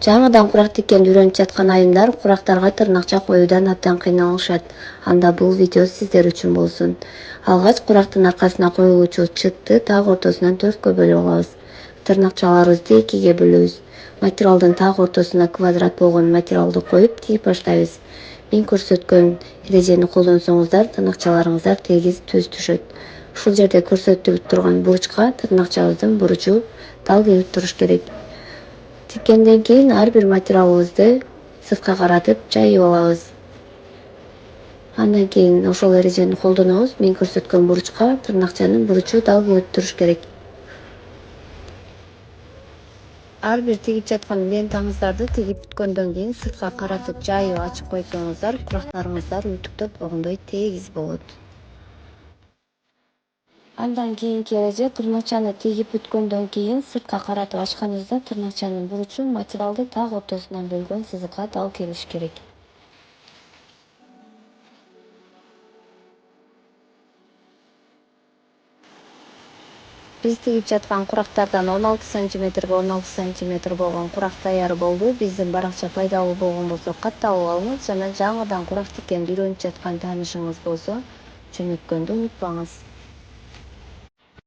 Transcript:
Жаңыдан курак тиккенди үйрөнүп жаткан айымдар курактарга тырнакча коюудан абдан кыйналышат. Анда бул видео сиздер үчүн болсун. Алгач курактын аркасына коюлуучу чытты так ортосунан 4кө бөлүп алабыз. Тырнакчаларыбызды 2ге бөлөбүз. Материалдын так ортосуна квадрат болгон материалды коюп тигип баштайбыз. Мен көрсөткөн эрежени колдонсоңуздар тырнакчаларыңыздар тегиз түз түшөт. Ушул жерде көрсөтүлүп турган буручка тырнакчабыздын буручу дал келип туруш керек. Тиккенден кийин ар бир материалыбызды сыртка каратып жайып алабыз. Андан кийин ошол эрежени колдонобуз. Мен көрсөткөн буручка тырнакчанын буручу дал келип туруш керек. Ар бир тигип жаткан лентаңыздарды тигип бүткөндөн кийин сыртка каратып жайып ачып койсоңуздар курактарыңыздар үтүктөп болгондой тегиз болот. Андан кийинки эреже тырнакчаны тигип бүткөндөн кийин сыртка каратып ачканыңызда тырнакчанын буручу материалды так ортосунан бөлгөн сызыкка дал келиш керек. Биз тигип жаткан курактардан 16 сантиметрге 16 сантиметр болгон курак даяр болду. Биздин баракча пайдалуу болгон болсо катталып алыңыз жана жаңыдан курак тиккенди үйрөнүп жаткан таанышыңыз болсо жөнөткөндү унутпаңыз.